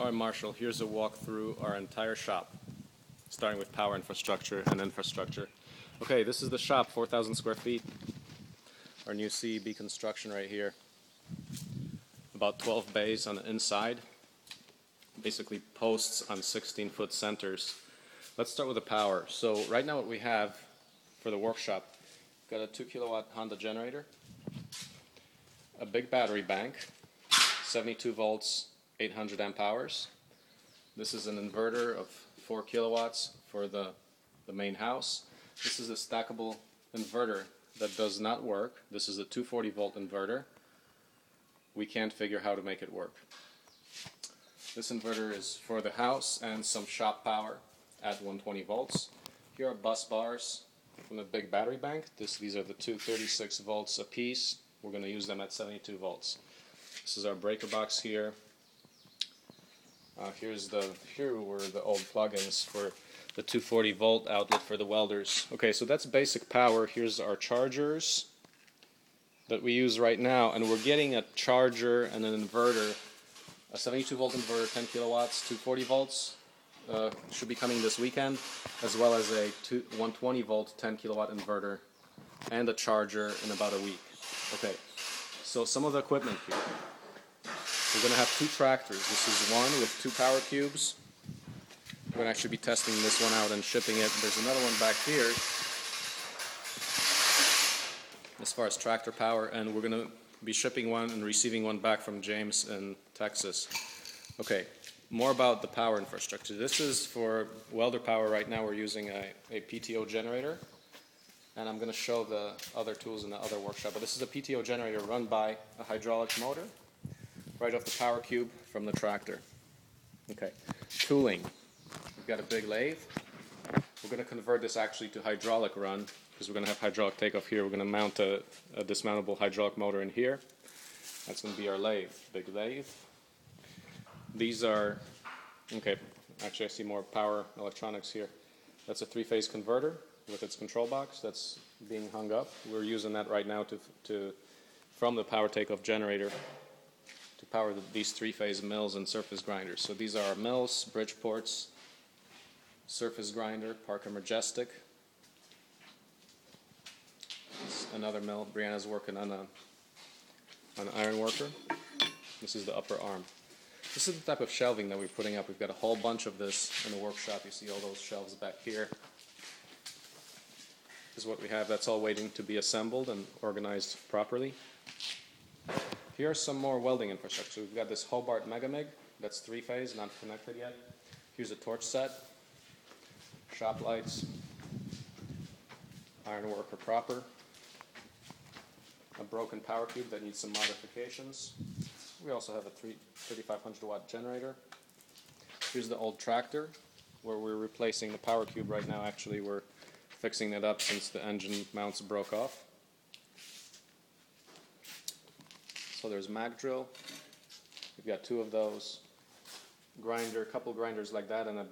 Alright Marshall, here's a walk through our entire shop, starting with power infrastructure and infrastructure. Okay, this is the shop, 4,000 square feet. Our new CEB construction right here. About 12 bays on the inside. Basically posts on 16-foot centers. Let's start with the power. So right now what we have for the workshop, got a 2 kilowatt Honda generator, a big battery bank, 72 volts, 800 amp hours. This is an inverter of 4 kilowatts for the main house. This is a stackable inverter that does not work. This is a 240 volt inverter. We can't figure how to make it work. This inverter is for the house and some shop power at 120 volts. Here are bus bars from the big battery bank. These are the 236 volts a piece. We're going to use them at 72 volts. This is our breaker box here. Here were the old plugins for the 240 volt outlet for the welders. Okay, so that's basic power. Here's our chargers that we use right now, and we're getting a charger and an inverter, a 72 volt inverter, 10 kilowatts, 240 volts, should be coming this weekend, as well as a 120 volt, 10 kilowatt inverter, and a charger in about a week. Okay, so some of the equipment here. We're going to have 2 tractors. This is one with 2 power cubes. We're going to actually be testing this one out and shipping it. There's another one back here as far as tractor power, and we're going to be shipping one and receiving one back from James in Texas. Okay, more about the power infrastructure. This is for welder power. Right now we're using a PTO generator, and I'm going to show the other tools in the other workshop. But this is a PTO generator run by a hydraulic motor right off the power cube from the tractor. Okay, tooling. We've got a big lathe. We're going to convert this actually to hydraulic run because we're going to have hydraulic takeoff here. We're going to mount a dismountable hydraulic motor in here. That's going to be our lathe, big lathe. These are, okay, actually I see more power electronics here. That's a 3-phase converter with its control box that's being hung up. We're using that right now from the power takeoff generator to power these 3-phase mills and surface grinders. So these are our mills, Bridgeports, surface grinder, Parker Majestic. Another mill. Brianna's working on an iron worker. This is the upper arm. This is the type of shelving that we're putting up. We've got a whole bunch of this in the workshop. You see all those shelves back here. This is what we have. That's all waiting to be assembled and organized properly. Here are some more welding infrastructure. We've got this Hobart Megamig. That's 3-phase, not connected yet. Here's a torch set. Shop lights. Iron worker proper. A broken power cube that needs some modifications. We also have a 3,500 watt generator. Here's the old tractor where we're replacing the power cube right now. Actually, we're fixing it up since the engine mounts broke off. So there's mag drill. We've got 2 of those. Grinder, a couple grinders like that, and a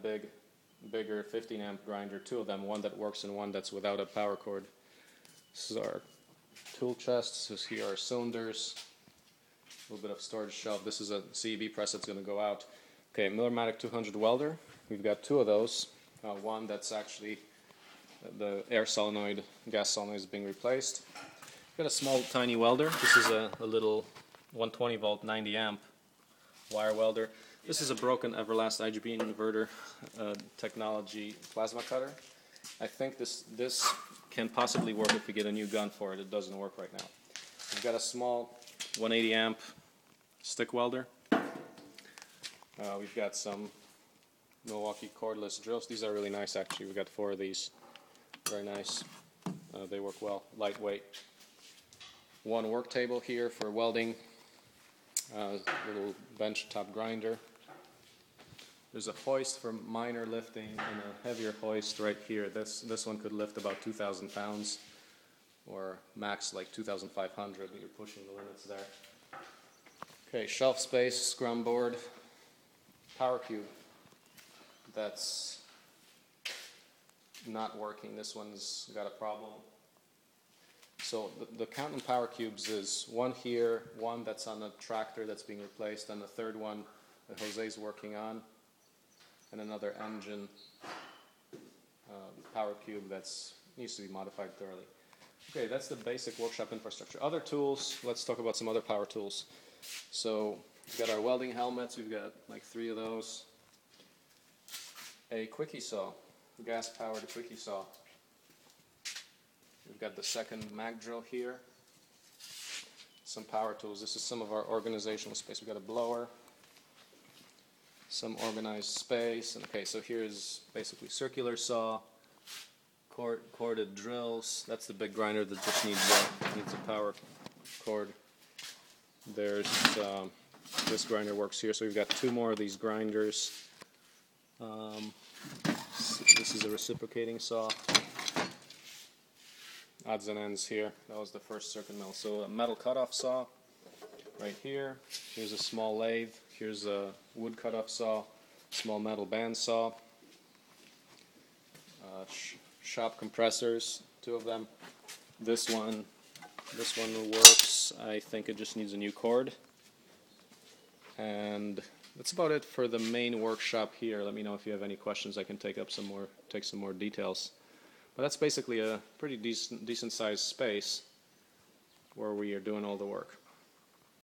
bigger 15 amp grinder, 2 of them, one that works and one that's without a power cord. This is our tool chest. So here are cylinders. A little bit of storage shelf. This is a CEB press that's going to go out. Okay, Millermatic 200 welder. We've got 2 of those. One that's actually the air solenoid, gas solenoid is being replaced. We've got a small tiny welder. This is a little 120 volt 90 amp wire welder. This is a broken Everlast IGB inverter technology plasma cutter. I think this can possibly work if we get a new gun for it. It doesn't work right now. We've got a small 180 amp stick welder. We've got some Milwaukee cordless drills. These are really nice actually. We've got 4 of these. Very nice. They work well. Lightweight. One work table here for welding. Little bench top grinder. There's a hoist for minor lifting and a heavier hoist right here. This one could lift about 2,000 pounds or max like 2,500. You're pushing the limits there. Okay, shelf space, scrum board, power cube. That's not working. This one's got a problem. So the count in power cubes is one here, one that's on a tractor that's being replaced, and the third one that Jose's working on, and another engine power cube that's needs to be modified thoroughly. Okay, that's the basic workshop infrastructure. Other tools, let's talk about some other power tools. So we've got our welding helmets, we've got like 3 of those. A quickie saw, gas-powered quickie saw. We've got the second mag drill here. Some power tools. This is some of our organizational space. We've got a blower, some organized space. And okay, so here's basically circular saw, corded drills. That's the big grinder that just needs a power cord. There's this grinder works here. So we've got 2 more of these grinders. This is a reciprocating saw. Odds and ends here. That was the first circuit mill. So a metal cutoff saw right here. Here's a small lathe. Here's a wood cutoff saw. Small metal band saw. Shop compressors, 2 of them. This one works. I think it just needs a new cord. And that's about it for the main workshop here. Let me know if you have any questions. I can take some more details. But that's basically a pretty decent sized space where we are doing all the work.